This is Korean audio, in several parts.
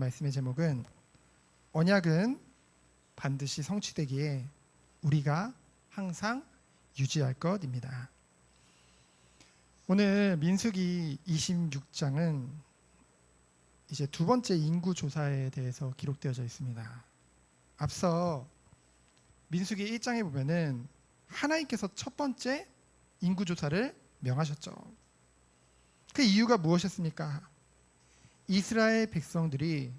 말씀의 제목은 언약은 반드시 성취되기에 우리가 항상 유지할 것입니다. 오늘 민수기 26장은 이제 두 번째 인구 조사에 대해서 기록되어져 있습니다. 앞서 민수기 1장에 보면은 하나님께서 첫 번째 인구 조사를 명하셨죠. 그 이유가 무엇이었습니까? 이스라엘 백성들이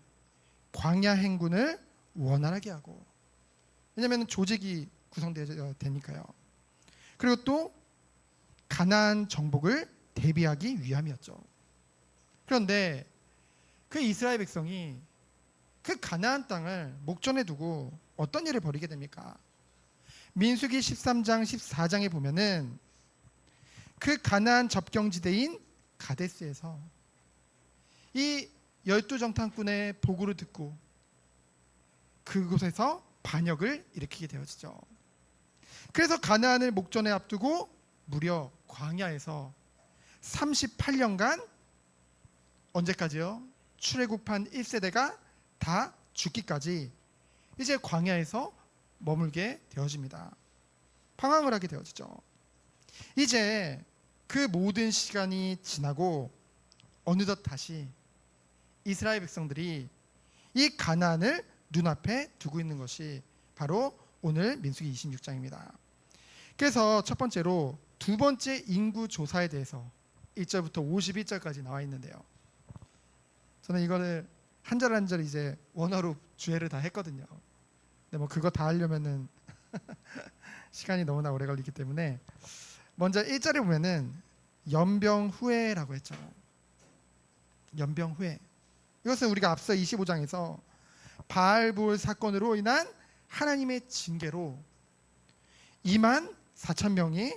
광야 행군을 원활하게 하고, 왜냐하면 조직이 구성되니까요. 그리고 또 가나안 정복을 대비하기 위함이었죠. 그런데 그 이스라엘 백성이 그 가나안 땅을 목전에 두고 어떤 일을 벌이게 됩니까? 민수기 13장 14장에 보면은 그 가나안 접경지대인 가데스에서 이 12정탐꾼의 보고를 듣고 그곳에서 반역을 일으키게 되어지죠. 그래서 가나안을 목전에 앞두고 무려 광야에서 38년간, 언제까지요? 출애굽한 1세대가 다 죽기까지 이제 광야에서 머물게 되어집니다. 방황을 하게 되어지죠. 이제 그 모든 시간이 지나고 어느덧 다시 이스라엘 백성들이 이 가나안을 눈앞에 두고 있는 것이 바로 오늘 민수기 26장입니다. 그래서 첫 번째로 두 번째 인구 조사에 대해서 1절부터 51절까지 나와 있는데요. 저는 이거를 한 절 한 절 이제 원어로 주해를 다 했거든요. 근데 뭐 그거 다 하려면은 시간이 너무나 오래 걸리기 때문에 먼저 1절에 보면은 연병 후에라고 했죠. 연병 후에. 이것은 우리가 앞서 25장에서 바알볼 사건으로 인한 하나님의 징계로 2만 4천 명이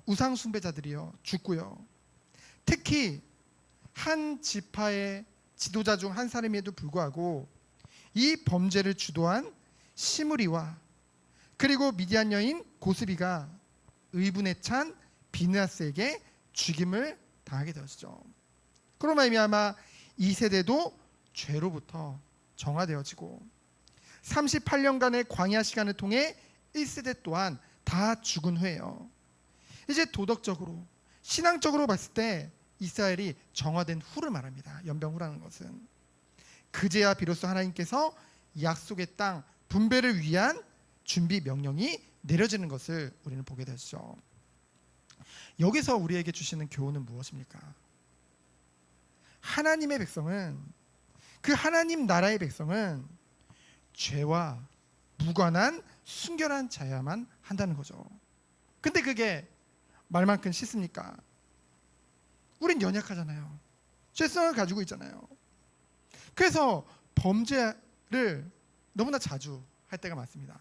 우상 숭배자들이요 죽고요. 특히 한 지파의 지도자 중 한 사람에도 불구하고 이 범죄를 주도한 시므리와 그리고 미디안 여인 고스비가 의분에 찬 비느하스에게 죽임을 당하게 되었죠. 그로 말미암아 2세대도 죄로부터 정화되어지고 38년간의 광야 시간을 통해 1세대 또한 다 죽은 후에요. 이제 도덕적으로 신앙적으로 봤을 때 이스라엘이 정화된 후를 말합니다. 연병후라는 것은 그제야 비로소 하나님께서 약속의 땅 분배를 위한 준비 명령이 내려지는 것을 우리는 보게 되죠. 여기서 우리에게 주시는 교훈은 무엇입니까? 하나님의 백성은, 그 하나님 나라의 백성은 죄와 무관한 순결한 자야만 한다는 거죠. 근데 그게 말만큼 쉽습니까? 우린 연약하잖아요. 죄성을 가지고 있잖아요. 그래서 범죄를 너무나 자주 할 때가 많습니다.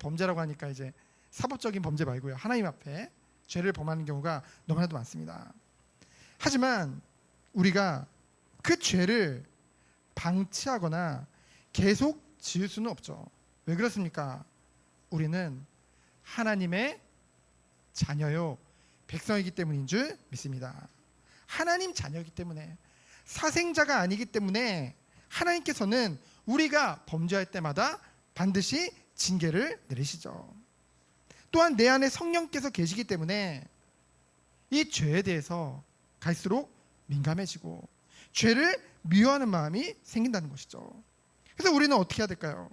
범죄라고 하니까 이제 사법적인 범죄 말고요, 하나님 앞에 죄를 범하는 경우가 너무나도 많습니다. 하지만 우리가 그 죄를 방치하거나 계속 지을 수는 없죠. 왜 그렇습니까? 우리는 하나님의 자녀요 백성이기 때문인 줄 믿습니다. 하나님 자녀이기 때문에, 사생자가 아니기 때문에 하나님께서는 우리가 범죄할 때마다 반드시 징계를 내리시죠. 또한 내 안에 성령께서 계시기 때문에 이 죄에 대해서 갈수록 민감해지고 죄를 미워하는 마음이 생긴다는 것이죠. 그래서 우리는 어떻게 해야 될까요?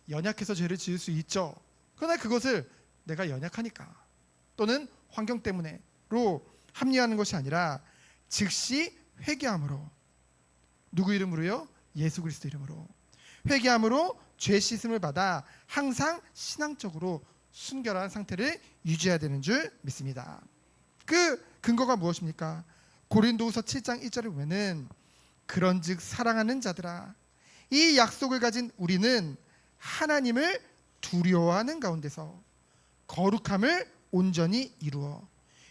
연약해서 죄를 지을 수 있죠. 그러나 그것을 내가 연약하니까 또는 환경 때문에로 합리화하는 것이 아니라 즉시 회개함으로, 누구 이름으로요? 예수 그리스도 이름으로 회개함으로 죄 씻음을 받아 항상 신앙적으로 순결한 상태를 유지해야 되는 줄 믿습니다. 그 근거가 무엇입니까? 고린도후서 7장 1절에 보면은 그런즉 사랑하는 자들아, 이 약속을 가진 우리는 하나님을 두려워하는 가운데서 거룩함을 온전히 이루어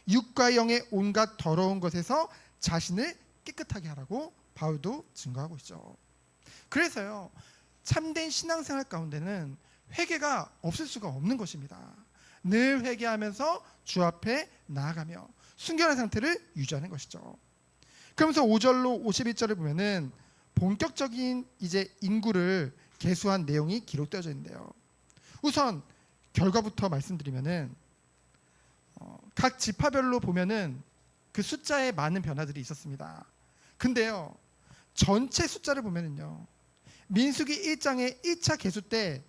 육과 영의 온갖 더러운 것에서 자신을 깨끗하게 하라고 바울도 증거하고 있죠. 그래서요, 참된 신앙생활 가운데는 회개가 없을 수가 없는 것입니다. 늘 회개하면서 주 앞에 나아가며 순결한 상태를 유지하는 것이죠. 그러면서 5절로 51절을 보면은 본격적인 이제 인구를 계수한 내용이 기록되어져 있는데요. 우선 결과부터 말씀드리면은 각 지파별로 보면은 그 숫자에 많은 변화들이 있었습니다. 근데요, 전체 숫자를 보면은요, 민수기 1장의 1차 계수 때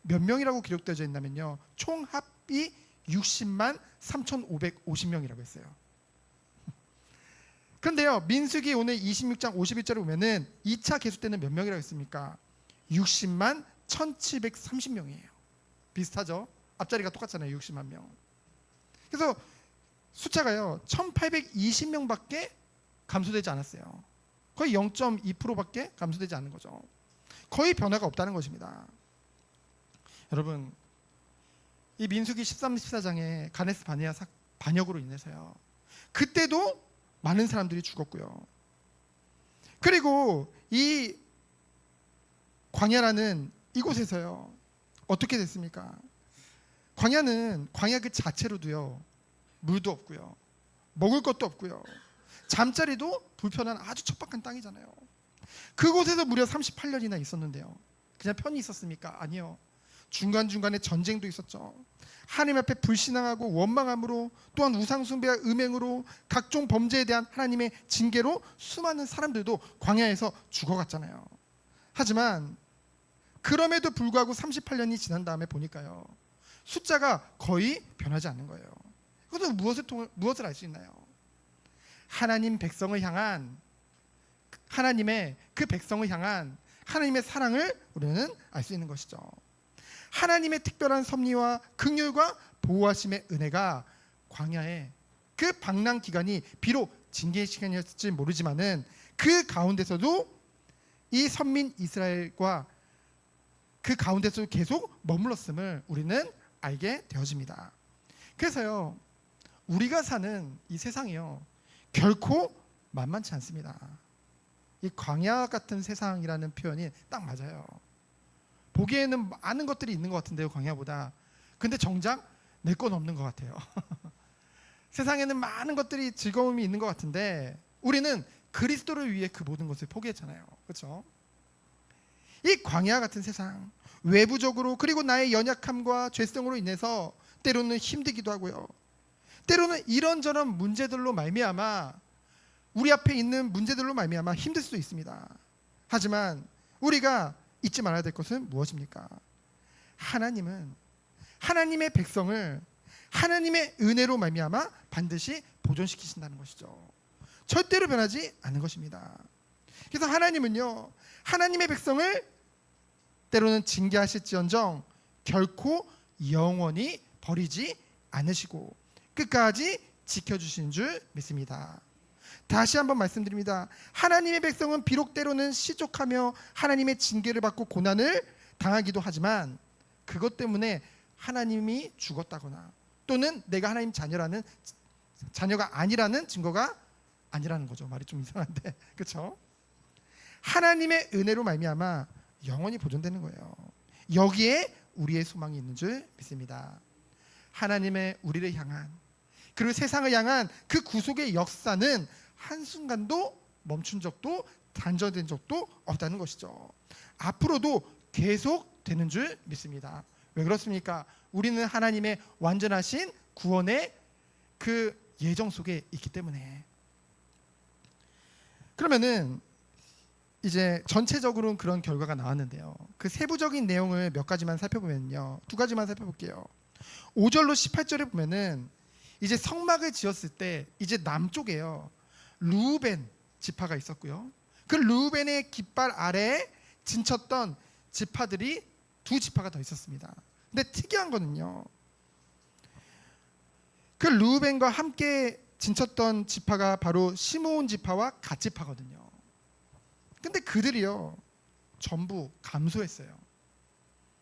몇 명이라고 기록되어져 있냐면요, 총 합이 60만 3,550명이라고 했어요. 그런데요, 민수기 오늘 26장 51절을 보면은 2차 계수 때는 몇 명이라고 했습니까? 60만 1,730명이에요. 비슷하죠? 앞자리가 똑같잖아요. 60만 명. 그래서 숫자가요, 1,820명밖에 감소되지 않았어요. 거의 0.2%밖에 감소되지 않는 거죠. 거의 변화가 없다는 것입니다. 여러분, 이 민수기 13, 14장의 가데스 바네아 반역으로 인해서요, 그때도 많은 사람들이 죽었고요. 그리고 이 광야라는 이곳에서요, 어떻게 됐습니까? 광야 그 자체로도요, 물도 없고요, 먹을 것도 없고요, 잠자리도 불편한 아주 척박한 땅이잖아요. 그곳에서 무려 38년이나 있었는데요, 그냥 편히 있었습니까? 아니요. 중간중간에 전쟁도 있었죠. 하나님 앞에 불신앙하고 원망함으로, 또한 우상숭배와 음행으로, 각종 범죄에 대한 하나님의 징계로 수많은 사람들도 광야에서 죽어갔잖아요. 하지만 그럼에도 불구하고 38년이 지난 다음에 보니까요, 숫자가 거의 변하지 않는 거예요. 그것은 무엇을 알 수 있나요? 하나님 백성을 향한, 하나님의 그 백성을 향한 하나님의 사랑을 우리는 알 수 있는 것이죠. 하나님의 특별한 섭리와 긍휼과 보호하심의 은혜가 광야의 그 방랑 기간이 비록 징계의 시간이었을지 모르지만은 그 가운데서도 이 선민 이스라엘과 그 가운데서 계속 머물렀음을 우리는 알게 되어집니다. 그래서요, 우리가 사는 이 세상이요, 결코 만만치 않습니다. 이 광야 같은 세상이라는 표현이 딱 맞아요. 보기에는 많은 것들이 있는 것 같은데요, 광야보다. 근데 정작 내 건 없는 것 같아요. 세상에는 많은 것들이, 즐거움이 있는 것 같은데 우리는 그리스도를 위해 그 모든 것을 포기했잖아요. 그렇죠? 이 광야 같은 세상, 외부적으로 그리고 나의 연약함과 죄성으로 인해서 때로는 힘들기도 하고요, 때로는 이런저런 문제들로 말미암아, 우리 앞에 있는 문제들로 말미암아 힘들 수도 있습니다. 하지만 우리가 잊지 말아야 될 것은 무엇입니까? 하나님은 하나님의 백성을 하나님의 은혜로 말미암아 반드시 보존시키신다는 것이죠. 절대로 변하지 않는 것입니다. 그래서 하나님은요, 하나님의 백성을 때로는 징계하실지언정 결코 영원히 버리지 않으시고 끝까지 지켜주시는 줄 믿습니다. 다시 한번 말씀드립니다. 하나님의 백성은 비록 때로는 시족하며 하나님의 징계를 받고 고난을 당하기도 하지만 그것 때문에 하나님이 죽었다거나 또는 내가 하나님 자녀가 아니라는 증거가 아니라는 거죠. 말이 좀 이상한데 그렇죠? 하나님의 은혜로 말미암아 영원히 보존되는 거예요. 여기에 우리의 소망이 있는 줄 믿습니다. 하나님의 우리를 향한, 그리고 세상을 향한 그 구속의 역사는 한순간도 멈춘 적도 단절된 적도 없다는 것이죠. 앞으로도 계속 되는 줄 믿습니다. 왜 그렇습니까? 우리는 하나님의 완전하신 구원의 그 예정 속에 있기 때문에. 그러면은 이제 전체적으로는 그런 결과가 나왔는데요, 그 세부적인 내용을 몇 가지만 살펴보면요, 두 가지만 살펴볼게요. 5절로 18절에 보면은 이제 성막을 지었을 때 이제 남쪽에요, 르우벤 지파가 있었고요, 그 르우벤의 깃발 아래에 진쳤던 지파들이 두 지파가 더 있었습니다. 근데 특이한 거는요, 그 르우벤과 함께 진쳤던 지파가 바로 시므온 지파와 갓 지파거든요. 근데 그들이요 전부 감소했어요.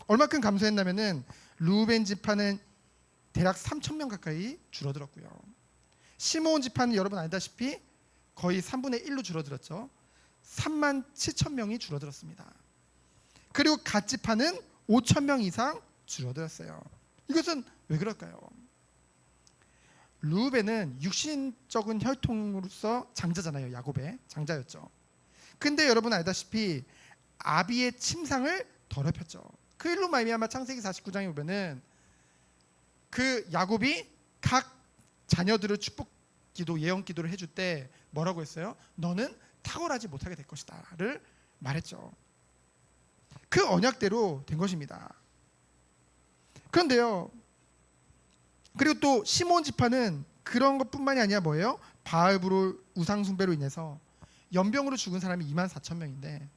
얼마큼 감소했냐면은 르우벤 지파는 대략 3,000명 가까이 줄어들었고요, 시므온 지파는 여러분 알다시피 거의 3분의 1로 줄어들었죠. 37,000명이 줄어들었습니다. 그리고 갓 지파는 5,000명 이상 줄어들었어요. 이것은 왜 그럴까요? 르우벤은 육신적인 혈통으로서 장자잖아요. 야곱의 장자였죠. 근데 여러분 알다시피 아비의 침상을 더럽혔죠. 그 일로 말미암아 창세기 49장에 보면은 그 야곱이 각 자녀들을 축복기도 예언기도를 해줄 때 뭐라고 했어요? 너는 탁월하지 못하게 될 것이다를 말했죠. 그 언약대로 된 것입니다. 그런데요, 그리고 또 시몬 지파는 그런 것뿐만이 아니라 뭐예요? 바알브로 우상 숭배로 인해서 연병으로 죽은 사람이 24,000명인데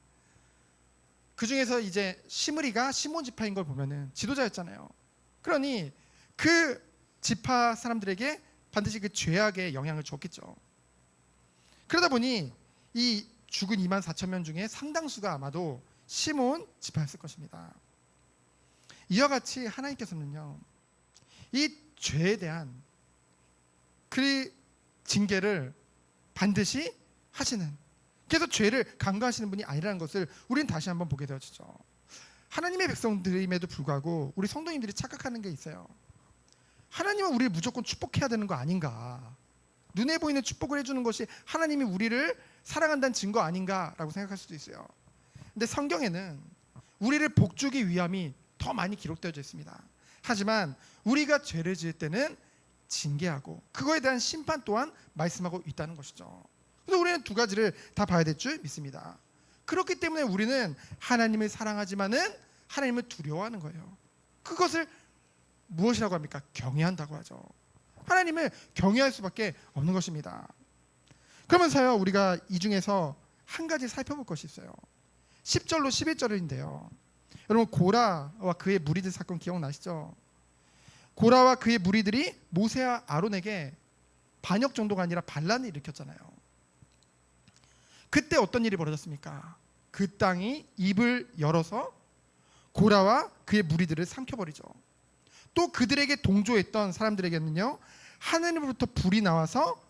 그 중에서 이제 시므리가 시몬 지파인 걸 보면은 지도자였잖아요. 그러니 그 지파 사람들에게 반드시 그 죄악의 영향을 줬겠죠. 그러다 보니 이 죽은 24,000명 중에 상당수가 아마도 시몬 지파였을 것입니다. 이와 같이 하나님께서는요, 이 죄에 대한 그 징계를 반드시 하시는, 그래서 죄를 간과하시는 분이 아니라는 것을 우리는 다시 한번 보게 되어지죠. 하나님의 백성들임에도 불구하고 우리 성도님들이 착각하는 게 있어요. 하나님은 우리를 무조건 축복해야 되는 거 아닌가, 눈에 보이는 축복을 해주는 것이 하나님이 우리를 사랑한다는 증거 아닌가라고 생각할 수도 있어요. 근데 성경에는 우리를 복주기 위함이 더 많이 기록되어져 있습니다. 하지만 우리가 죄를 지을 때는 징계하고 그거에 대한 심판 또한 말씀하고 있다는 것이죠. 그래서 우리는 두 가지를 다 봐야 될 줄 믿습니다. 그렇기 때문에 우리는 하나님을 사랑하지만은 하나님을 두려워하는 거예요. 그것을 무엇이라고 합니까? 경외한다고 하죠. 하나님을 경외할 수밖에 없는 것입니다. 그러면서요, 우리가 이 중에서 한 가지 살펴볼 것이 있어요. 10절로 11절인데요. 여러분, 고라와 그의 무리들 사건 기억나시죠? 고라와 그의 무리들이 모세와 아론에게 반역 정도가 아니라 반란을 일으켰잖아요. 그때 어떤 일이 벌어졌습니까? 그 땅이 입을 열어서 고라와 그의 무리들을 삼켜버리죠. 또 그들에게 동조했던 사람들에게는요, 하늘로부터 불이 나와서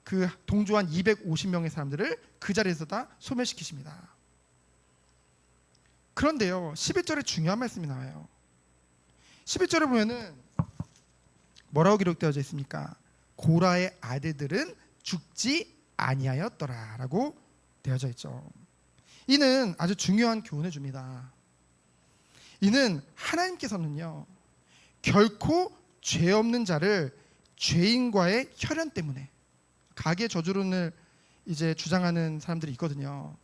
그 동조한 250명의 사람들을 그 자리에서 다 소멸시키십니다. 그런데요, 11절에 중요한 말씀이 나와요. 11절에 보면은 뭐라고 기록되어져 있습니까? 고라의 아들들은 죽지 아니하였더라 라고 되어져 있죠. 이는 아주 중요한 교훈을 줍니다. 이는 하나님께서는요, 결코 죄 없는 자를 죄인과의 혈연 때문에, 가계 저주론을 이제 주장하는 사람들이 있거든요.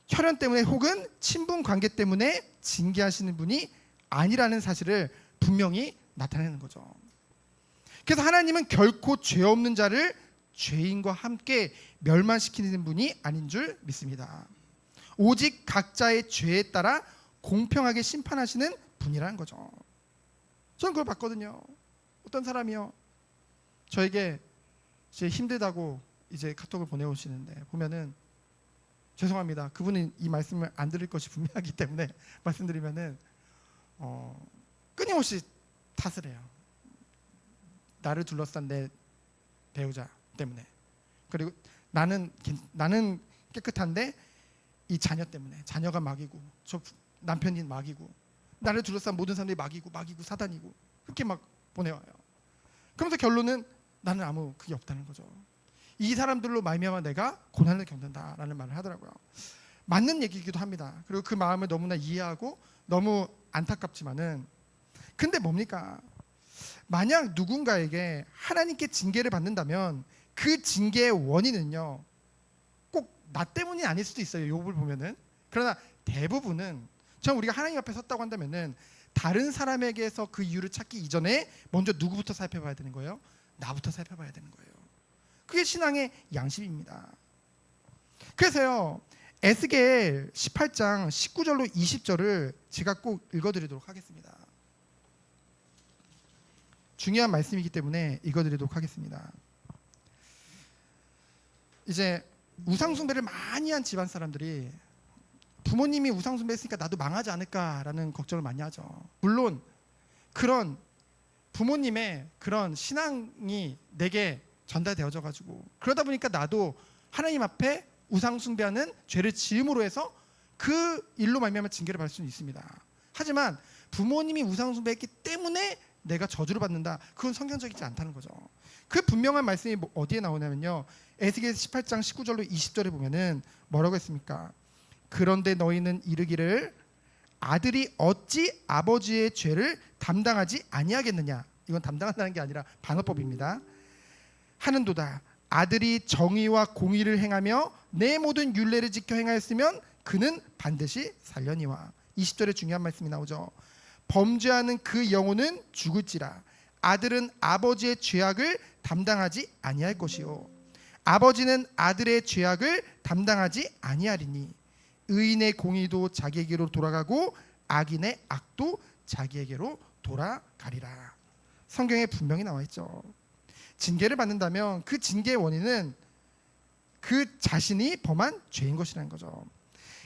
혈연 때문에 혹은 친분 관계 때문에 징계하시는 분이 아니라는 사실을 분명히 나타내는 거죠. 그래서 하나님은 결코 죄 없는 자를 죄인과 함께 멸망시키는 분이 아닌 줄 믿습니다. 오직 각자의 죄에 따라 공평하게 심판하시는 분이라는 거죠. 저는 그걸 봤거든요. 어떤 사람이요, 저에게 이제 힘들다고 이제 카톡을 보내오시는데 보면은, 죄송합니다, 그분은 이 말씀을 안 들을 것이 분명하기 때문에 말씀드리면은 끊임없이 탓을 해요. 나를 둘러싼 내 배우자 때문에, 그리고 나는 깨끗한데 이 자녀 때문에, 자녀가 마귀고 저 남편이 마귀고 나를 둘러싼 모든 사람들이 마귀고 사단이고, 그렇게 막 보내와요. 그러면서 결론은 나는 아무 그게 없다는 거죠. 이 사람들로 말미암아 내가 고난을 겪는다라는 말을 하더라고요. 맞는 얘기이기도 합니다. 그리고 그 마음을 너무나 이해하고 너무 안타깝지만은, 근데 뭡니까? 만약 누군가에게 하나님께 징계를 받는다면 그 징계의 원인은요, 꼭 나 때문이 아닐 수도 있어요. 욥을 보면은. 그러나 대부분은, 전 우리가 하나님 앞에 섰다고 한다면은 다른 사람에게서 그 이유를 찾기 이전에 먼저 누구부터 살펴봐야 되는 거예요? 나부터 살펴봐야 되는 거예요. 그게 신앙의 양심입니다. 그래서요, 에스겔 18장 19절로 20절을 제가 꼭 읽어드리도록 하겠습니다. 중요한 말씀이기 때문에 읽어드리도록 하겠습니다. 이제 우상숭배를 많이 한 집안 사람들이 부모님이 우상숭배했으니까 나도 망하지 않을까라는 걱정을 많이 하죠. 물론 그런 부모님의 그런 신앙이 내게 전달되어져 가지고, 그러다 보니까 나도 하나님 앞에 우상숭배하는 죄를 지음으로 해서 그 일로 말미암아 징계를 받을 수는 있습니다. 하지만 부모님이 우상숭배했기 때문에 내가 저주를 받는다. 그건 성경적이지 않다는 거죠. 그 분명한 말씀이 어디에 나오냐면요. 에스겔 18장 19절로 20절에 보면은 뭐라고 했습니까? 그런데 너희는 이르기를 아들이 어찌 아버지의 죄를 담당하지 아니하겠느냐. 이건 담당한다는 게 아니라 반어법입니다. 하는도다. 아들이 정의와 공의를 행하며 내 모든 율례를 지켜 행하였으면 그는 반드시 살려니와. 20절에 중요한 말씀이 나오죠. 범죄하는 그 영혼은 죽을지라. 아들은 아버지의 죄악을 담당하지 아니할 것이요 아버지는 아들의 죄악을 담당하지 아니하리니 의인의 공의도 자기에게로 돌아가고 악인의 악도 자기에게로 돌아가리라. 성경에 분명히 나와 있죠. 징계를 받는다면 그 징계의 원인은 그 자신이 범한 죄인 것이라는 거죠.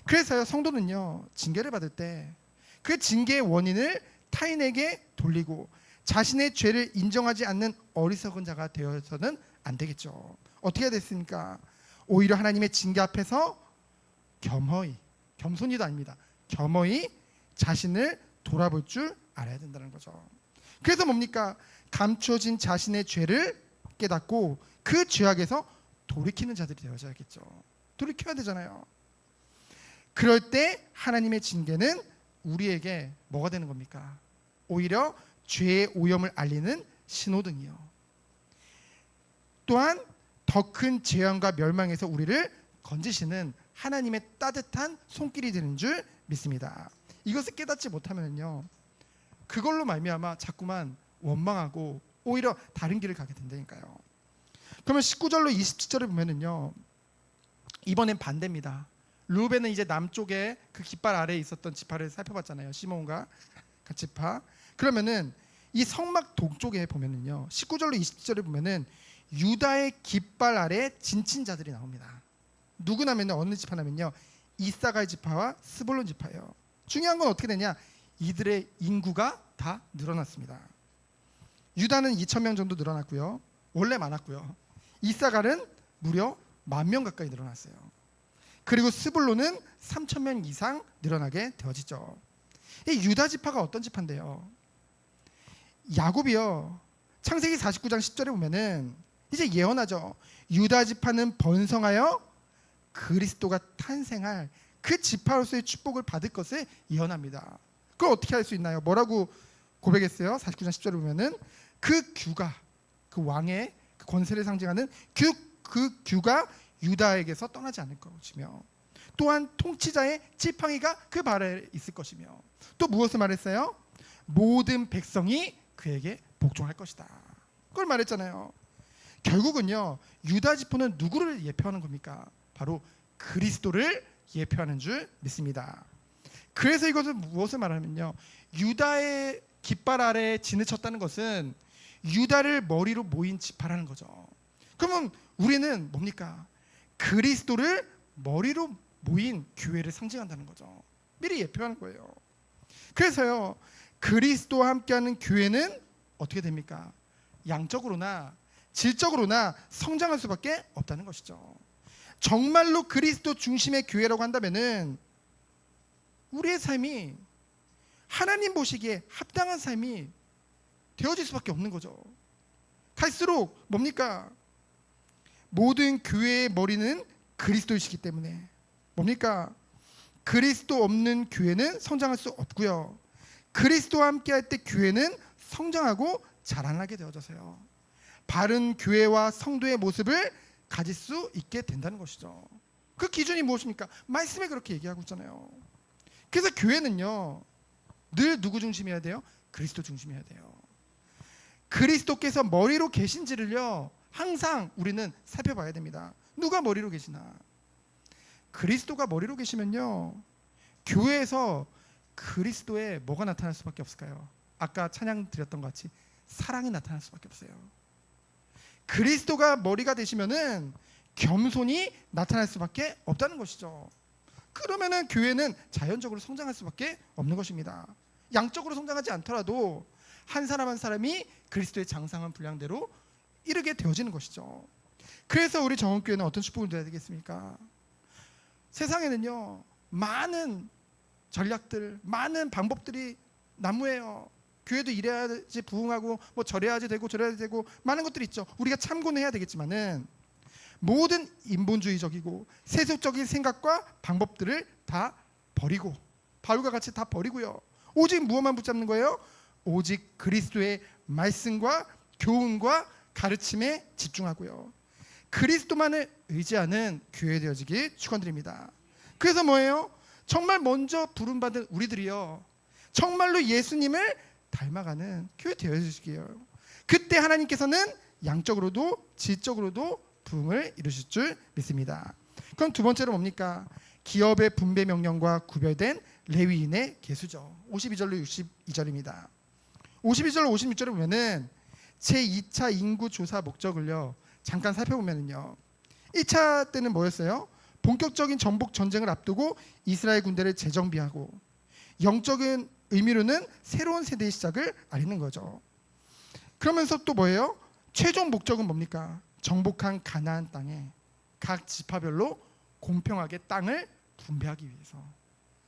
그래서요, 성도는요, 징계를 받을 때 그 징계의 원인을 타인에게 돌리고 자신의 죄를 인정하지 않는 어리석은 자가 되어서는 안 되겠죠. 어떻게 해야 됐습니까? 오히려 하나님의 징계 앞에서 겸허히, 겸손이도 아닙니다. 겸허히 자신을 돌아볼 줄 알아야 된다는 거죠. 그래서 뭡니까? 감춰진 자신의 죄를 깨닫고 그 죄악에서 돌이키는 자들이 되어야겠죠. 돌이켜야 되잖아요. 그럴 때 하나님의 징계는 우리에게 뭐가 되는 겁니까? 오히려 죄의 오염을 알리는 신호등이요. 또한 더 큰 재앙과 멸망에서 우리를 건지시는 하나님의 따뜻한 손길이 되는 줄 믿습니다. 이것을 깨닫지 못하면요, 그걸로 말미암아 자꾸만 원망하고 오히려 다른 길을 가게 된다니까요. 그러면 19절로 27절을 보면은요, 이번엔 반대입니다. 르우벤은 이제 남쪽에 그 깃발 아래에 있었던 지파를 살펴봤잖아요. 시몬과 그 지파. 그러면은 이 성막 동쪽에 보면은요, 19절로 27절을 보면은 유다의 깃발 아래 진친 자들이 나옵니다. 누구냐면요, 어느 지파냐면요, 이사갈 지파와 스볼론 지파예요. 중요한 건 어떻게 되냐? 이들의 인구가 다 늘어났습니다. 유다는 2,000명 정도 늘어났고요. 원래 많았고요. 이사갈은 무려 10,000명 가까이 늘어났어요. 그리고 스불론은 3,000명 이상 늘어나게 되어지죠. 이 유다 지파가 어떤 지파인데요? 야곱이요, 창세기 49장 10절에 보면은 이제 예언하죠. 유다 지파는 번성하여 그리스도가 탄생할 그 지파로서의 축복을 받을 것을 예언합니다. 그걸 어떻게 할 수 있나요? 뭐라고 고백했어요? 49장 10절에 보면은 그 규가, 그 왕의 그 권세를 상징하는 그 규가 유다에게서 떠나지 않을 것이며, 또한 통치자의 지팡이가 그 발에 있을 것이며, 또 무엇을 말했어요? 모든 백성이 그에게 복종할 것이다. 그걸 말했잖아요. 결국은요, 유다 지파는 누구를 예표하는 겁니까? 바로 그리스도를 예표하는 줄 믿습니다. 그래서 이것은 무엇을 말하면요, 유다의 깃발 아래에 진을 쳤다는 것은 유다를 머리로 모인 지파라는 거죠. 그러면 우리는 뭡니까? 그리스도를 머리로 모인 교회를 상징한다는 거죠. 미리 예표하는 거예요. 그래서요, 그리스도와 함께하는 교회는 어떻게 됩니까? 양적으로나 질적으로나 성장할 수밖에 없다는 것이죠. 정말로 그리스도 중심의 교회라고 한다면은 우리의 삶이 하나님 보시기에 합당한 삶이 되어질 수밖에 없는 거죠. 갈수록 뭡니까? 모든 교회의 머리는 그리스도이시기 때문에 뭡니까? 그리스도 없는 교회는 성장할 수 없고요. 그리스도와 함께 할 때 교회는 성장하고 자라나게 되어져서요, 바른 교회와 성도의 모습을 가질 수 있게 된다는 것이죠. 그 기준이 무엇입니까? 말씀에 그렇게 얘기하고 있잖아요. 그래서 교회는요, 늘 누구 중심이어야 돼요? 그리스도 중심이어야 돼요. 그리스도께서 머리로 계신지를요, 항상 우리는 살펴봐야 됩니다. 누가 머리로 계시나? 그리스도가 머리로 계시면요, 교회에서 그리스도의 뭐가 나타날 수밖에 없을까요? 아까 찬양 드렸던 것 같이 사랑이 나타날 수밖에 없어요. 그리스도가 머리가 되시면은 겸손이 나타날 수밖에 없다는 것이죠. 그러면은 교회는 자연적으로 성장할 수밖에 없는 것입니다. 양적으로 성장하지 않더라도 한 사람 한 사람이 그리스도의 장성한 분량대로 이르게 되어지는 것이죠. 그래서 우리 정원교회는 어떤 축복을 누려야 되겠습니까? 세상에는요, 많은 전략들, 많은 방법들이 난무해요. 교회도 이래야지 부흥하고 뭐 저래야지 되고 저래야지 되고 많은 것들이 있죠. 우리가 참고는 해야 되겠지만은 모든 인본주의적이고 세속적인 생각과 방법들을 다 버리고 바울과 같이 다 버리고요. 오직 무엇만 붙잡는 거예요? 오직 그리스도의 말씀과 교훈과 가르침에 집중하고요. 그리스도만을 의지하는 교회 되어지길 축원드립니다. 그래서 뭐예요? 정말 먼저 부름받은 우리들이요, 정말로 예수님을 닮아가는 교회 되어주시기요. 그때 하나님께서는 양적으로도 질적으로도 부흥을 이루실 줄 믿습니다. 그럼 두 번째로 뭡니까? 기업의 분배 명령과 구별된 레위인의 계수죠. 52절로 62절입니다. 52절 56절에 보면은 제2차 인구 조사 목적을요 잠깐 살펴보면은요, 1차 때는 뭐였어요? 본격적인 정복 전쟁을 앞두고 이스라엘 군대를 재정비하고 영적인 의미로는 새로운 세대의 시작을 알리는 거죠. 그러면서 또 뭐예요? 최종 목적은 뭡니까? 정복한 가나안 땅에 각 지파별로 공평하게 땅을 분배하기 위해서.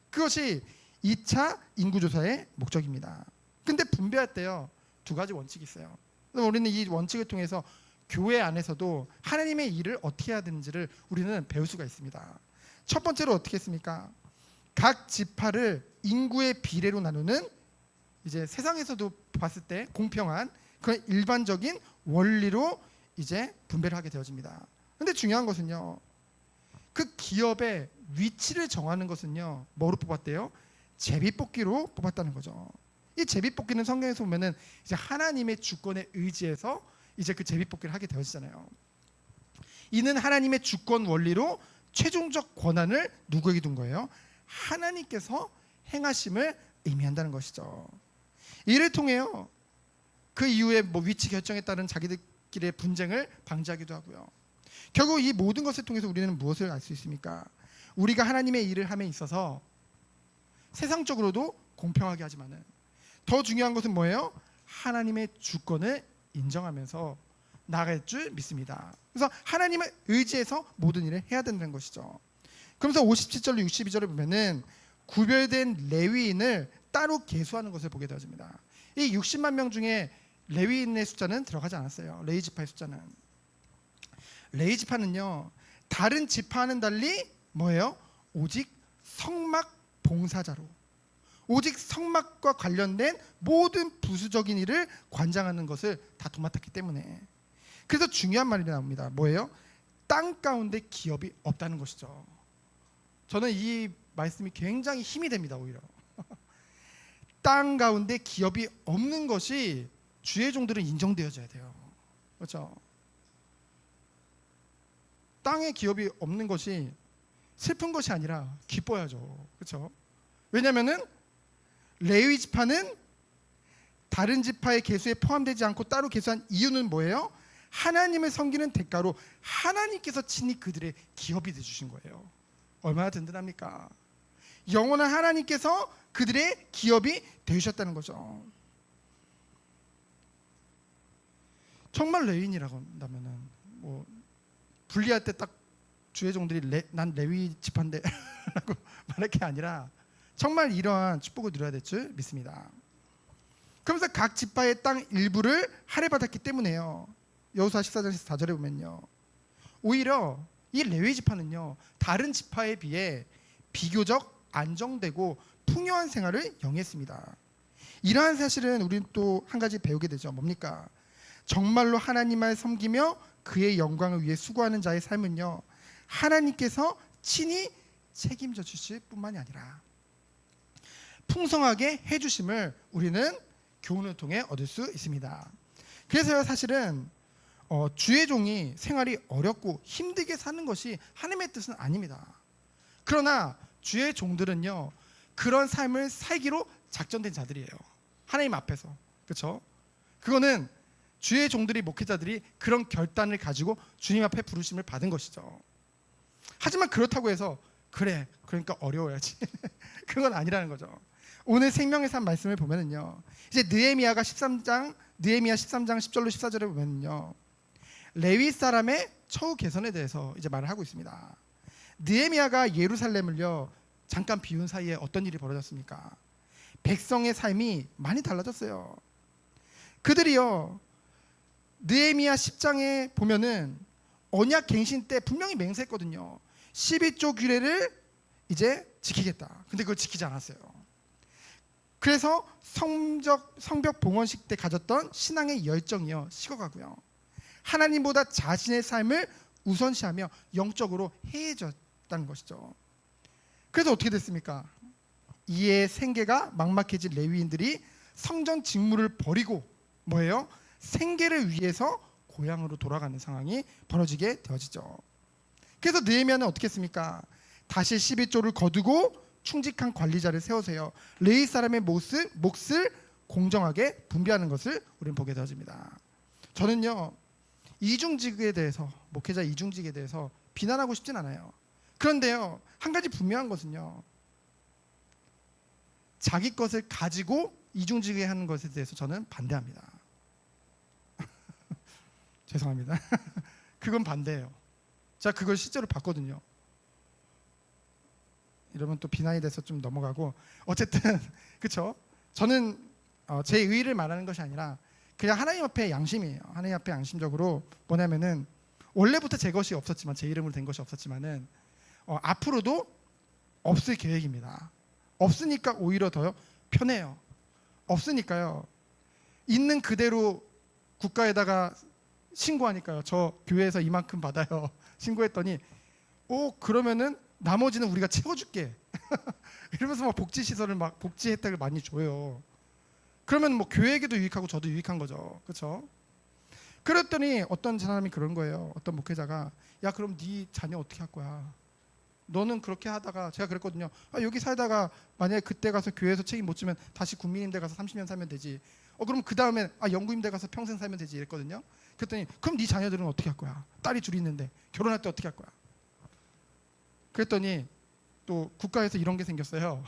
그것이 2차 인구조사의 목적입니다. 근데 분배할 때요 두 가지 원칙이 있어요. 우리는 이 원칙을 통해서 교회 안에서도 하나님의 일을 어떻게 해야 되는지를 우리는 배울 수가 있습니다. 첫 번째로 어떻게 했습니까? 각 지파를 인구의 비례로 나누는, 이제 세상에서도 봤을 때 공평한 그런 일반적인 원리로 이제 분배를 하게 되어집니다. 근데 중요한 것은요, 그 기업의 위치를 정하는 것은요 뭐로 뽑았대요? 제비뽑기로 뽑았다는 거죠. 이 제비뽑기는 성경에서 보면은 이제 하나님의 주권에 의지해서 이제 그 제비뽑기를 하게 되어지잖아요. 이는 하나님의 주권 원리로 최종적 권한을 누구에게 둔 거예요? 하나님께서 행하심을 의미한다는 것이죠. 이를 통해요 그 이후에 뭐 위치 결정에 따른 자기들끼리의 분쟁을 방지하기도 하고요. 결국 이 모든 것을 통해서 우리는 무엇을 알 수 있습니까? 우리가 하나님의 일을 함에 있어서 세상적으로도 공평하게 하지만은 더 중요한 것은 뭐예요? 하나님의 주권을 인정하면서 나아갈 줄 믿습니다. 그래서 하나님을 의지해서 모든 일을 해야 된다는 것이죠. 그러면서 57절 62절에 보면은 구별된 레위인을 따로 계수하는 것을 보게 되어집니다. 이 60만 명 중에 레위인의 숫자는 들어가지 않았어요. 레위 지파의 숫자는. 레위 지파는요 다른 지파와는 달리 뭐예요? 오직 성막 봉사자로, 오직 성막과 관련된 모든 부수적인 일을 관장하는 것을 다 도맡았기 때문에, 그래서 중요한 말이 나옵니다. 뭐예요? 땅 가운데 기업이 없다는 것이죠. 저는 이 말씀이 굉장히 힘이 됩니다. 오히려 땅 가운데 기업이 없는 것이 주의 종들은 인정되어져야 돼요. 그렇죠? 땅에 기업이 없는 것이 슬픈 것이 아니라 기뻐야죠. 그렇죠? 왜냐하면은 레위 지파는 다른 지파의 계수에 포함되지 않고 따로 계수한 이유는 뭐예요? 하나님을 섬기는 대가로 하나님께서 친히 그들의 기업이 되주신 거예요. 얼마나 든든합니까? 영원한 하나님께서 그들의 기업이 되주셨다는 거죠. 정말 레위인이라고 한다면은 뭐 분리할 때 딱 주의 종들이 난 레위 지파인데 라고 말할 게 아니라 정말 이러한 축복을 누려야 될 줄 믿습니다. 그러면서 각 지파의 땅 일부를 할애받았기 때문에요. 여호수아 14장 14절에 보면요, 오히려 이 레위 지파는요 다른 지파에 비해 비교적 안정되고 풍요한 생활을 영위했습니다. 이러한 사실은 우리는 또 한 가지 배우게 되죠. 뭡니까? 정말로 하나님을 섬기며 그의 영광을 위해 수고하는 자의 삶은요 하나님께서 친히 책임져 주실 뿐만이 아니라 풍성하게 해주심을 우리는 교훈을 통해 얻을 수 있습니다. 그래서 사실은 주의 종이 생활이 어렵고 힘들게 사는 것이 하나님의 뜻은 아닙니다. 그러나 주의 종들은요 그런 삶을 살기로 작정된 자들이에요. 하나님 앞에서. 그렇죠? 그거는 주의 종들이, 목회자들이 그런 결단을 가지고 주님 앞에 부르심을 받은 것이죠. 하지만 그렇다고 해서 그래 그러니까 어려워야지 그건 아니라는 거죠. 오늘 생명의 삶 말씀을 보면은요 이제 느헤미야 13장 10절로 14절에 보면은요 레위 사람의 처우 개선에 대해서 이제 말을 하고 있습니다. 느헤미야가 예루살렘을요 잠깐 비운 사이에 어떤 일이 벌어졌습니까? 백성의 삶이 많이 달라졌어요. 그들이요, 느헤미야 10장에 보면은 언약 갱신 때 분명히 맹세했거든요. 12조 규례를 이제 지키겠다. 근데 그걸 지키지 않았어요. 그래서 성벽 봉헌식 때 가졌던 신앙의 열정이요, 식어가고요. 하나님보다 자신의 삶을 우선시하며 영적으로 해해졌다는 것이죠. 그래서 어떻게 됐습니까? 이에 생계가 막막해진 레위인들이 성전 직무를 버리고 뭐예요? 생계를 위해서 고향으로 돌아가는 상황이 벌어지게 되어지죠. 그래서 느헤미야는 어떻게 했습니까? 다시 12조를 거두고 충직한 관리자를 세우세요. 레위 사람의 몫을 공정하게 분배하는 것을 우리는 보게 되어집니다. 저는요, 이중직에 대해서, 목회자 이중직에 대해서 비난하고 싶진 않아요. 그런데요, 한 가지 분명한 것은요, 자기 것을 가지고 이중직에 하는 것에 대해서 저는 반대합니다. 죄송합니다. 그건 반대예요. 제가 그걸 실제로 봤거든요. 이러면 또 비난이 돼서 좀 넘어가고, 어쨌든 그렇죠. 저는 제 의의를 말하는 것이 아니라 그냥 하나님 앞에 양심이에요. 하나님 앞에 양심적으로 뭐냐면은 원래부터 제 것이 없었지만, 제 이름으로 된 것이 없었지만은 앞으로도 없을 계획입니다. 없으니까 오히려 더 편해요. 없으니까요, 있는 그대로 국가에다가 신고하니까요. 저 교회에서 이만큼 받아요. 신고했더니 그러면은 나머지는 우리가 채워줄게. 이러면서 막 복지 시설을 막 복지 혜택을 많이 줘요. 그러면 뭐 교회에게도 유익하고 저도 유익한 거죠. 그렇죠? 그랬더니 어떤 사람이 그런 거예요. 어떤 목회자가, 야 그럼 네 자녀 어떻게 할 거야? 너는 그렇게 하다가, 제가 그랬거든요. 여기 살다가 만약에 그때 가서 교회에서 책임 못 지면 다시 국민임대 가서 30년 살면 되지. 그럼 그 다음에 영구임대 가서 평생 살면 되지 이랬거든요. 그랬더니 그럼 네 자녀들은 어떻게 할 거야? 딸이 둘이 있는데 결혼할 때 어떻게 할 거야? 그랬더니 또 국가에서 이런 게 생겼어요.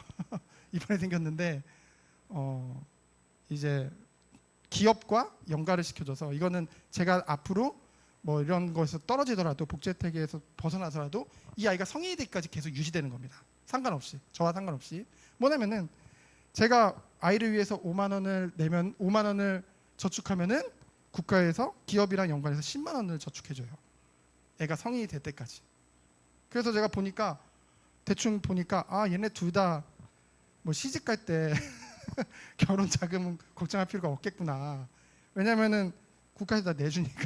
이번에 생겼는데 이제 기업과 연가를 시켜줘서, 이거는 제가 앞으로 뭐 이런 것에서 떨어지더라도, 복지 혜택에서 벗어나서라도 이 아이가 성인이 되기까지 계속 유지되는 겁니다. 상관없이, 저와 상관없이. 뭐냐면은 제가 아이를 위해서 5만 원을 내면, 5만 원을 저축하면은 국가에서, 기업이랑 연관해서 10만 원을 저축해줘요. 애가 성인이 될 때까지. 그래서 제가 보니까, 대충 보니까 얘네 둘 다 뭐 시집 갈 때 결혼 자금은 걱정할 필요가 없겠구나. 왜냐면은 국가에서 다 내주니까.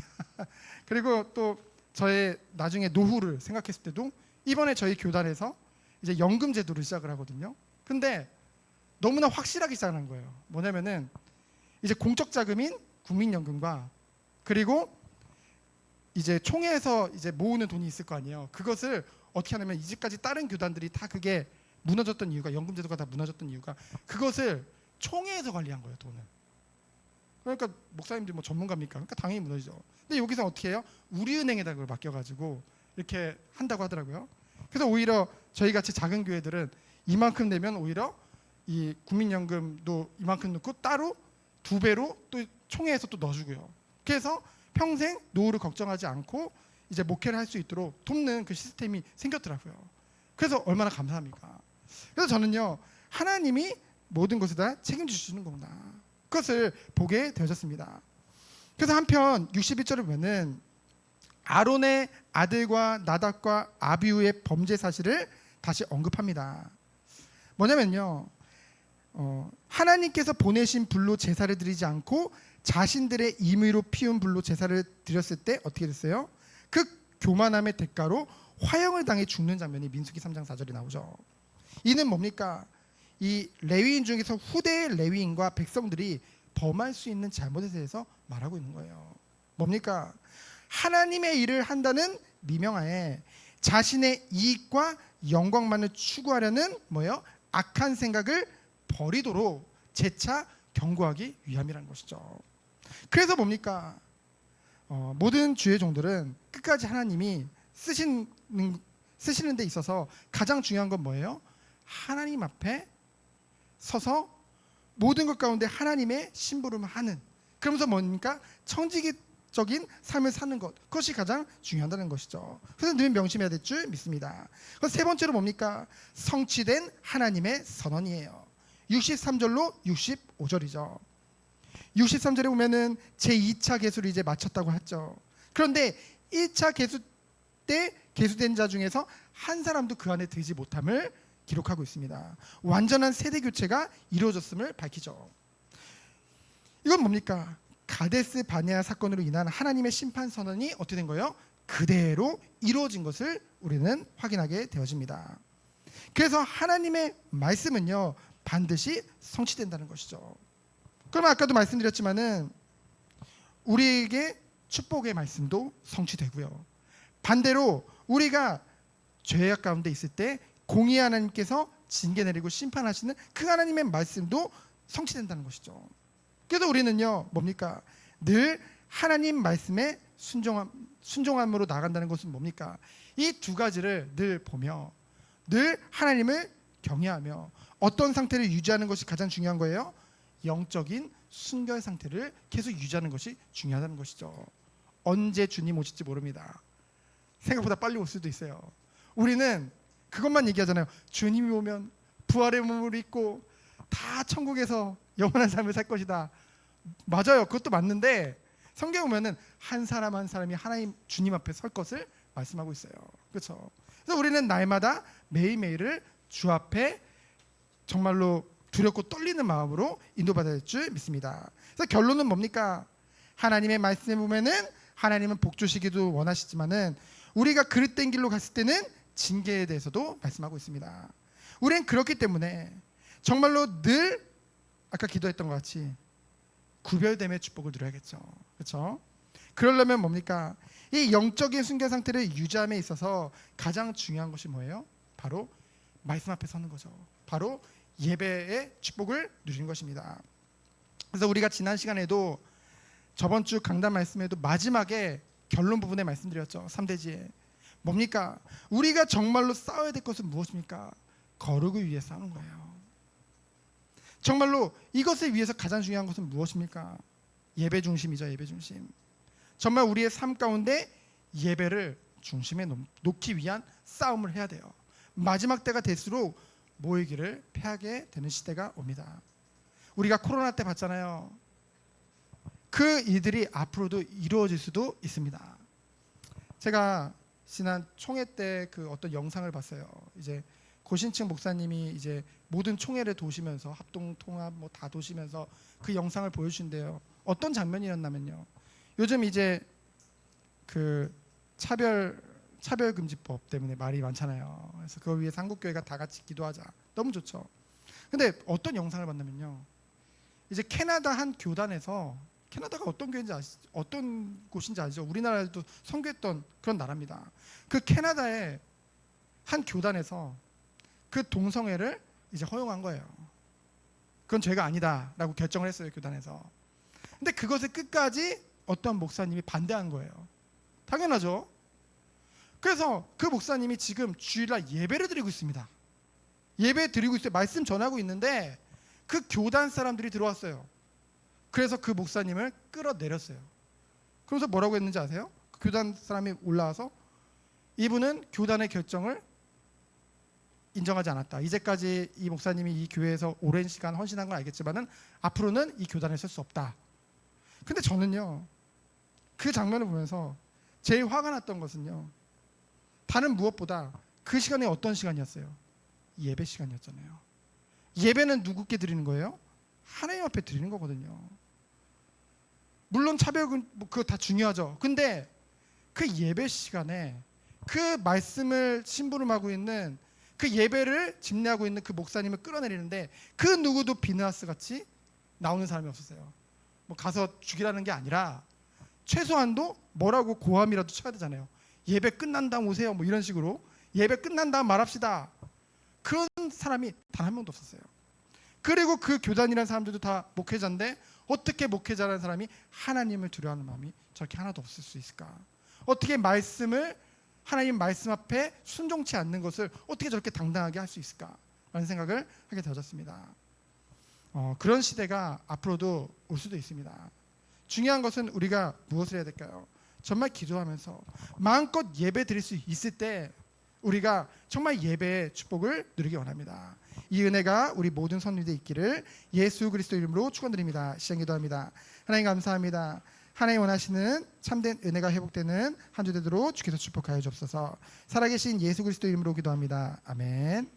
그리고 또 저의 나중에 노후를 생각했을 때도 이번에 저희 교단에서 이제 연금 제도를 시작을 하거든요. 근데 너무나 확실하게 시작한 거예요. 뭐냐면은 이제 공적 자금인 국민연금과, 그리고 이제 총회에서 이제 모으는 돈이 있을 거 아니에요. 그것을 어떻게 하냐면, 이제까지 다른 교단들이 다 그게 무너졌던 이유가, 연금 제도가 다 무너졌던 이유가 그것을 총회에서 관리한 거예요, 돈을. 그러니까 목사님들이 뭐 전문가입니까? 그러니까 당연히 무너지죠. 근데 여기서 어떻게 해요? 우리은행에다 그걸 맡겨가지고 이렇게 한다고 하더라고요. 그래서 오히려 저희 같이 작은 교회들은 이만큼 내면 오히려 이 국민연금도 이만큼 넣고 따로 2배로 또 총회에서 또 넣어주고요. 그래서 평생 노후를 걱정하지 않고 이제 목회를 할 수 있도록 돕는 그 시스템이 생겼더라고요. 그래서 얼마나 감사합니까? 그래서 저는요, 하나님이 모든 것을 다 책임지시는 거구나, 그것을 보게 되어졌습니다. 그래서 한편 61절을 보면은 아론의 아들과 나답과 아비후의 범죄 사실을 다시 언급합니다. 뭐냐면요, 하나님께서 보내신 불로 제사를 드리지 않고 자신들의 임의로 피운 불로 제사를 드렸을 때 어떻게 됐어요? 그 교만함의 대가로 화형을 당해 죽는 장면이 민수기 3장 4절에 나오죠. 이는 뭡니까? 이 레위인 중에서 후대의 레위인과 백성들이 범할 수 있는 잘못에 대해서 말하고 있는 거예요. 뭡니까? 하나님의 일을 한다는 미명하에 자신의 이익과 영광만을 추구하려는 뭐예요? 악한 생각을 버리도록 재차 경고하기 위함이라는 것이죠. 그래서 뭡니까? 모든 주의 종들은 끝까지 하나님이 쓰시는 데 있어서 가장 중요한 건 뭐예요? 하나님 앞에 서서 모든 것 가운데 하나님의 심부름을 하는, 그러면서 뭡니까? 청지기적인 삶을 사는 것, 그것이 가장 중요하다는 것이죠. 그래서 늘 명심해야 될 줄 믿습니다. 그래서 세 번째로 뭡니까? 성취된 하나님의 선언이에요. 63절로 65절이죠. 63절에 보면은 제2차 계수를 이제 마쳤다고 했죠. 그런데 1차 계수 때 계수된 자 중에서 한 사람도 그 안에 들지 못함을 기록하고 있습니다. 완전한 세대 교체가 이루어졌음을 밝히죠. 이건 뭡니까? 가데스 바네아 사건으로 인한 하나님의 심판 선언이 어떻게 된 거예요? 그대로 이루어진 것을 우리는 확인하게 되어집니다. 그래서 하나님의 말씀은요, 반드시 성취된다는 것이죠. 그럼 아까도 말씀드렸지만은 우리에게 축복의 말씀도 성취되고요. 반대로 우리가 죄악 가운데 있을 때 공의 하나님께서 징계 내리고 심판하시는 그 하나님의 말씀도 성취된다는 것이죠. 그래서 우리는요, 뭡니까? 늘 하나님 말씀에 순종함으로 나간다는 것은 뭡니까? 이 두 가지를 늘 보며 늘 하나님을 경외하며 어떤 상태를 유지하는 것이 가장 중요한 거예요? 영적인 순결 상태를 계속 유지하는 것이 중요하다는 것이죠. 언제 주님 오실지 모릅니다. 생각보다 빨리 올 수도 있어요. 우리는 그것만 얘기하잖아요. 주님이 오면 부활의 몸을 입고 다 천국에서 영원한 삶을 살 것이다. 맞아요. 그것도 맞는데 성경에 보면은 한 사람 한 사람이 하나님 주님 앞에 설 것을 말씀하고 있어요. 그렇죠? 그래서 우리는 날마다 매일매일을 주 앞에 정말로 두렵고 떨리는 마음으로 인도받을 줄 믿습니다. 그래서 결론은 뭡니까? 하나님의 말씀에 보면은 하나님은 복 주시기도 원하시지만은 우리가 그릇된 길로 갔을 때는 징계에 대해서도 말씀하고 있습니다. 우리는 그렇기 때문에 정말로 늘 아까 기도했던 것 같이 구별됨의 축복을 누려야겠죠. 그렇죠? 그러려면 뭡니까? 이 영적인 순결 상태를 유지함에 있어서 가장 중요한 것이 뭐예요? 바로 말씀 앞에 서는 거죠. 바로 예배의 축복을 누리는 것입니다. 그래서 우리가 지난 시간에도 저번 주 강단 말씀에도 마지막에 결론 부분에 말씀드렸죠. 3대지에 뭡니까? 우리가 정말로 싸워야 될 것은 무엇입니까? 거룩을 위해 싸우는 거예요. 정말로 이것을 위해서 가장 중요한 것은 무엇입니까? 예배 중심이죠. 예배 중심. 정말 우리의 삶 가운데 예배를 중심에 놓기 위한 싸움을 해야 돼요. 마지막 때가 될수록 모이기를 패하게 되는 시대가 옵니다. 우리가 코로나 때 봤잖아요. 그 일들이 앞으로도 이루어질 수도 있습니다. 제가 지난 총회 때 그 어떤 영상을 봤어요. 이제 고신층 목사님이 이제 모든 총회를 도시면서 합동 통합 뭐 다 도시면서 그 영상을 보여주신대요. 어떤 장면이었냐면요. 요즘 이제 그 차별금지법 때문에 말이 많잖아요. 그래서 그걸 위해 한국교회가 다 같이 기도하자. 너무 좋죠. 근데 어떤 영상을 봤냐면요. 이제 캐나다 한 교단에서 캐나다가 어떤 교회인지 어떤 곳인지 아시죠? 우리나라에도 선교했던 그런 나라입니다. 그 캐나다의 한 교단에서 그 동성애를 이제 허용한 거예요. 그건 죄가 아니다라고 결정을 했어요. 교단에서. 근데 그것을 끝까지 어떤 목사님이 반대한 거예요. 당연하죠. 그래서 그 목사님이 지금 주일날 예배를 드리고 있습니다. 예배 드리고 있어요. 말씀 전하고 있는데 그 교단 사람들이 들어왔어요. 그래서 그 목사님을 끌어내렸어요. 그래서 뭐라고 했는지 아세요? 그 교단 사람이 올라와서 이분은 교단의 결정을 인정하지 않았다. 이제까지 이 목사님이 이 교회에서 오랜 시간 헌신한 건 알겠지만은 앞으로는 이 교단에 설 수 없다. 근데 저는요, 그 장면을 보면서 제일 화가 났던 것은요, 다른 무엇보다 그 시간이 어떤 시간이었어요? 예배 시간이었잖아요. 예배는 누구께 드리는 거예요? 하나님 앞에 드리는 거거든요. 물론 차별은 그거 다 중요하죠. 근데 그 예배 시간에 그 말씀을 심부름하고 있는 그 예배를 집례하고 있는 그 목사님을 끌어내리는데 그 누구도 비느하스 같이 나오는 사람이 없었어요. 뭐 가서 죽이라는 게 아니라 최소한도 뭐라고 고함이라도 쳐야 되잖아요. 예배 끝난 다음 오세요. 뭐 이런 식으로 예배 끝난 다음 말합시다. 그런 사람이 단 한 명도 없었어요. 그리고 그 교단이라는 사람들도 다 목회자인데 어떻게 목회자라는 사람이 하나님을 두려워하는 마음이 저렇게 하나도 없을 수 있을까? 어떻게 하나님 말씀 앞에 순종치 않는 것을 어떻게 저렇게 당당하게 할 수 있을까? 라는 생각을 하게 되어졌습니다. 그런 시대가 앞으로도 올 수도 있습니다. 중요한 것은 우리가 무엇을 해야 될까요? 정말 기도하면서 마음껏 예배 드릴 수 있을 때 우리가 정말 예배의 축복을 누리기 원합니다. 이 은혜가 우리 모든 성도들에 있기를 예수 그리스도 이름으로 축원드립니다. 시간 기도합니다. 하나님 감사합니다. 하나님 원하시는 참된 은혜가 회복되는 한 주 되도록 주께서 축복하여 주옵소서. 살아계신 예수 그리스도 이름으로 기도합니다. 아멘.